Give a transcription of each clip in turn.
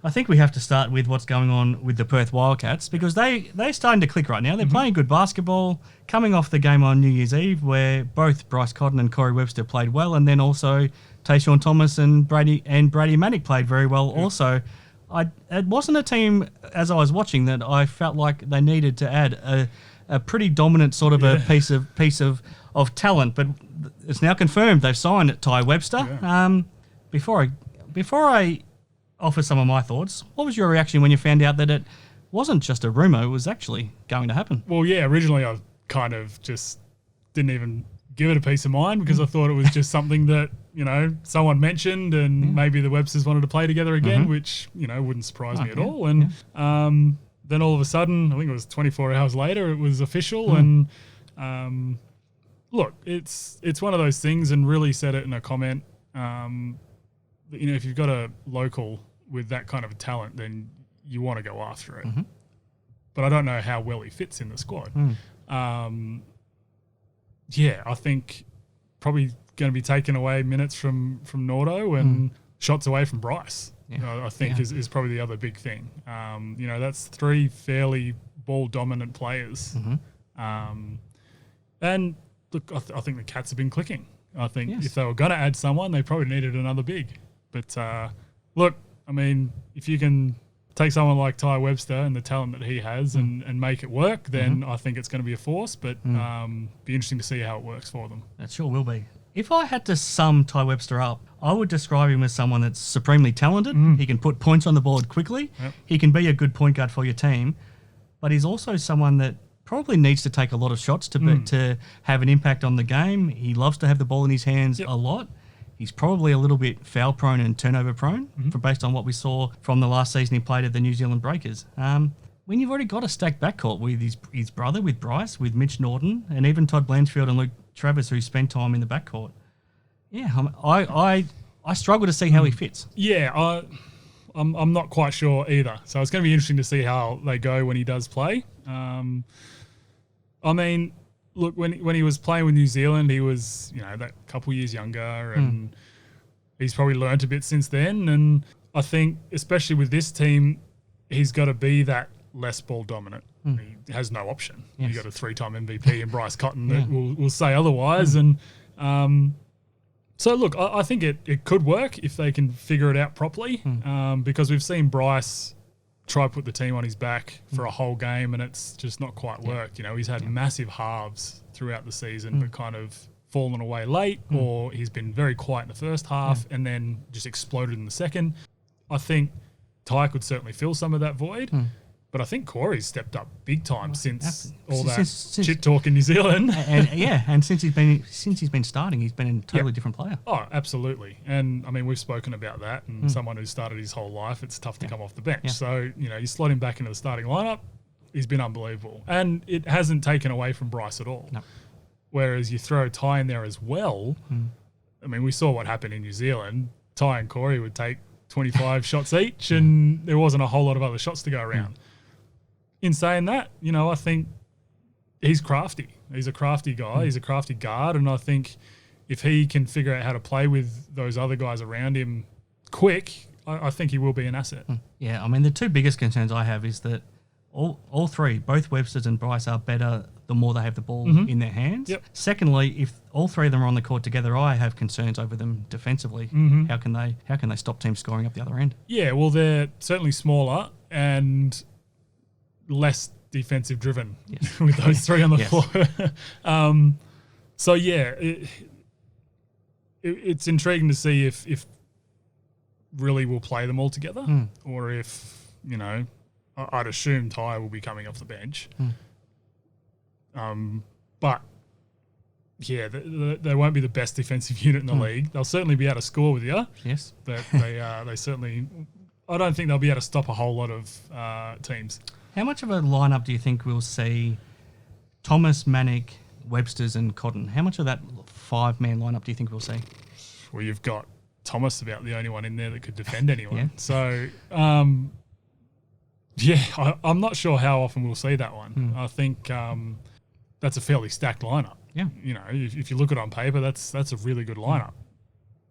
I think we have to start with what's going on with the Perth Wildcats because they're starting to click right now. They're playing good basketball, coming off the game on New Year's Eve where both Bryce Cotton and Corey Webster played well, and then also Tayshaun Thomas and Brady Manick played very well also. It wasn't a team, as I was watching, that I felt like they needed to add a pretty dominant sort of a piece of talent, but it's now confirmed they've signed Tai Webster. Yeah. Before I offer some of my thoughts, what was your reaction when you found out that it wasn't just a rumour, it was actually going to happen? Well, yeah, originally I kind of just didn't even give it a piece of mind because I thought it was just something that, someone mentioned and maybe the Websters wanted to play together again, which, wouldn't surprise me at all. And then all of a sudden, I think it was 24 hours later, it was official. And look, it's one of those things, and really said it in a comment, if you've got a local with that kind of a talent, then you want to go after it. But I don't know how well he fits in the squad. I think probably going to be taking away minutes from Norto and shots away from Bryce. I think is probably the other big thing. That's three fairly ball-dominant players. And look, I think the Cats have been clicking. I think if they were going to add someone, they probably needed another big. But look, I mean, if you can take someone like Tai Webster and the talent that he has and make it work, then I think it's going to be a force. But be interesting to see how it works for them. It sure will be. If I had to sum Tai Webster up, I would describe him as someone that's supremely talented. He can put points on the board quickly. He can be a good point guard for your team. But he's also someone that probably needs to take a lot of shots to have an impact on the game. He loves to have the ball in his hands a lot. He's probably a little bit foul prone and turnover prone, based on what we saw from the last season he played at the New Zealand Breakers. When you've already got a stacked backcourt with his brother, with Bryce, with Mitch Norton, and even Todd Blanchfield and Luke Travis, who spent time in the backcourt. Yeah, I struggle to see how he fits. Yeah, I'm not quite sure either. So it's going to be interesting to see how they go when he does play. I mean, look, when he was playing with New Zealand, he was, that couple years younger, and he's probably learnt a bit since then. And I think, especially with this team, he's got to be that less ball dominant. He has no option. You've got a 3-time MVP in Bryce Cotton that will say otherwise. And so, look, I think it could work if they can figure it out properly, because we've seen Bryce try to put the team on his back for a whole game, and it's just not quite worked. He's had massive halves throughout the season, but kind of fallen away late, or he's been very quiet in the first half and then just exploded in the second. I think Tai could certainly fill some of that void, but I think Corey's stepped up big time since all that shit talk in New Zealand. and since he's been starting, he's been a totally different player. Oh, absolutely. And I mean, we've spoken about that. And someone who started his whole life, it's tough to come off the bench. So you slot him back into the starting lineup. He's been unbelievable, and it hasn't taken away from Bryce at all. No. Whereas you throw Tai in there as well. I mean, we saw what happened in New Zealand. Tai and Corey would take 25 shots each, and there wasn't a whole lot of other shots to go around. In saying that, I think he's crafty. He's a crafty guy. He's a crafty guard. And I think if he can figure out how to play with those other guys around him quick, I think he will be an asset. Yeah, I mean, the two biggest concerns I have is that all three, both Websters and Bryce, are better the more they have the ball in their hands. Secondly, if all three of them are on the court together, I have concerns over them defensively. How can they stop teams scoring up the other end? Yeah, well, they're certainly smaller and less defensive driven with those three on the floor. So it's intriguing to see if really we'll play them all together, or if I'd assume Tai will be coming off the bench. But they won't be the best defensive unit in the league. They'll certainly be able to score with you. Yes, but they certainly. I don't think they'll be able to stop a whole lot of teams. How much of a lineup do you think we'll see Thomas, Manick, Websters and Cotton? How much of that 5-man lineup do you think we'll see? Well, you've got Thomas, about the only one in there that could defend anyone. So, I'm not sure how often we'll see that one. I think that's a fairly stacked lineup. Yeah. If you look at it on paper, that's a really good lineup.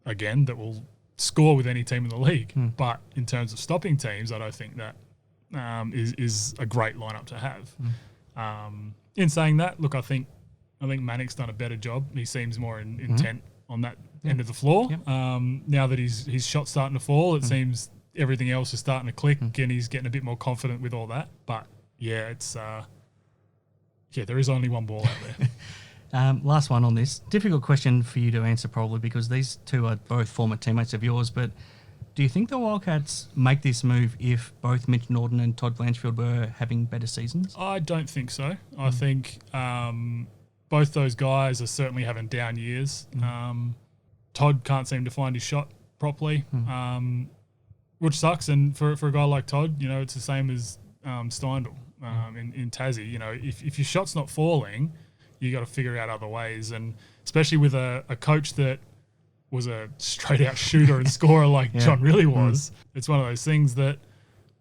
Again, that will score with any team in the league. But in terms of stopping teams, I don't think that is a great lineup to have. In saying that, look, I think Manick's done a better job. He seems more intent on that end of the floor. Yep. Now that his shot's starting to fall, it seems everything else is starting to click, and he's getting a bit more confident with all that. But yeah, it's there is only one ball out there. Last one on this. Difficult question for you to answer probably because these two are both former teammates of yours, but do you think the Wildcats make this move if both Mitch Norton and Todd Blanchfield were having better seasons? I don't think so. I think both those guys are certainly having down years. Todd can't seem to find his shot properly, which sucks. And for a guy like Todd, it's the same as Steindl in Tassie. If your shot's not falling, you got to figure out other ways. And especially with a coach that was a straight-out shooter and scorer like John really was, it's one of those things that,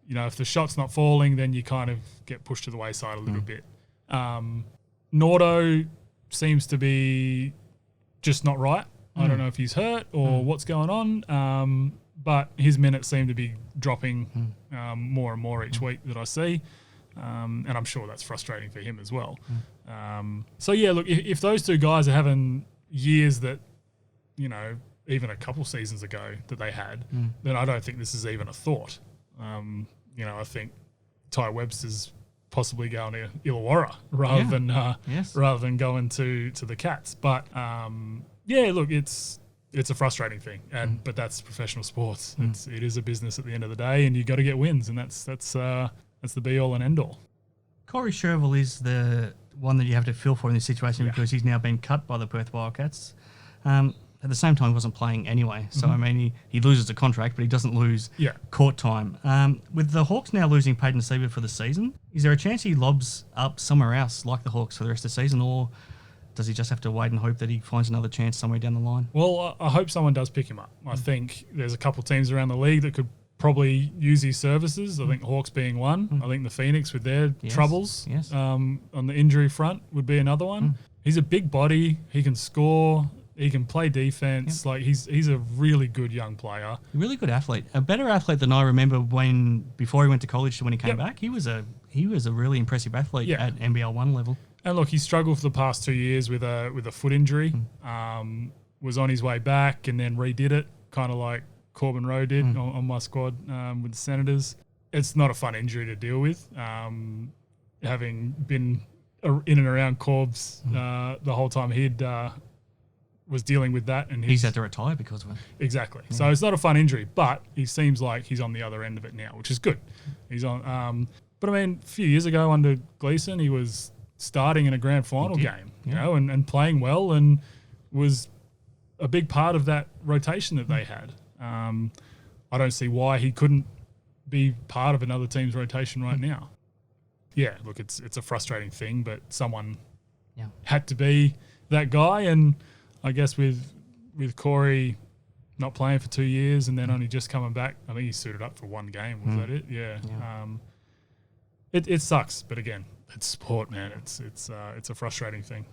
if the shot's not falling, then you kind of get pushed to the wayside a little bit. Nordo seems to be just not right. I don't know if he's hurt or what's going on, but his minutes seem to be dropping more and more each week that I see, and I'm sure that's frustrating for him as well. So, yeah, look, if those two guys are having years that, even a couple seasons ago that they had, then I don't think this is even a thought. I think Tai Webster's possibly going to Illawarra rather than going to the Cats. But look, it's a frustrating thing, but that's professional sports. It is a business at the end of the day, and you got to get wins, and that's the be all and end all. Corey Shervill is the one that you have to feel for in this situation because he's now been cut by the Perth Wildcats. At the same time, he wasn't playing anyway. So, he loses a contract, but he doesn't lose court time. With the Hawks now losing Peyton Siebert for the season, is there a chance he lobs up somewhere else like the Hawks for the rest of the season, or does he just have to wait and hope that he finds another chance somewhere down the line? Well, I hope someone does pick him up. I think there's a couple teams around the league that could probably use his services. I think Hawks being one. I think the Phoenix with their troubles on the injury front would be another one. He's a big body. He can score. He can play defense. Like he's a really good young player. Really good athlete. A better athlete than I remember before he went to college to when he came back. He was a really impressive athlete at NBL 1 level. And look, he struggled for the past 2 years with a foot injury. Was on his way back and then redid it, kind of like Corbin Rowe did on my squad with the Senators. It's not a fun injury to deal with. Having been in and around Corbs the whole time he'd was dealing with that, and he's had to retire because of it. Exactly. So it's not a fun injury, but he seems like he's on the other end of it now, which is good. He's on. But I mean, a few years ago under Gleeson, he was starting in a grand final game, and playing well, and was a big part of that rotation that they had. I don't see why he couldn't be part of another team's rotation right now. Yeah, look, it's a frustrating thing, but someone had to be that guy, and I guess with Corey not playing for 2 years and then only just coming back, I think he suited up for one game. Was that it? Yeah. It sucks, but again, it's sport, man. It's a frustrating thing.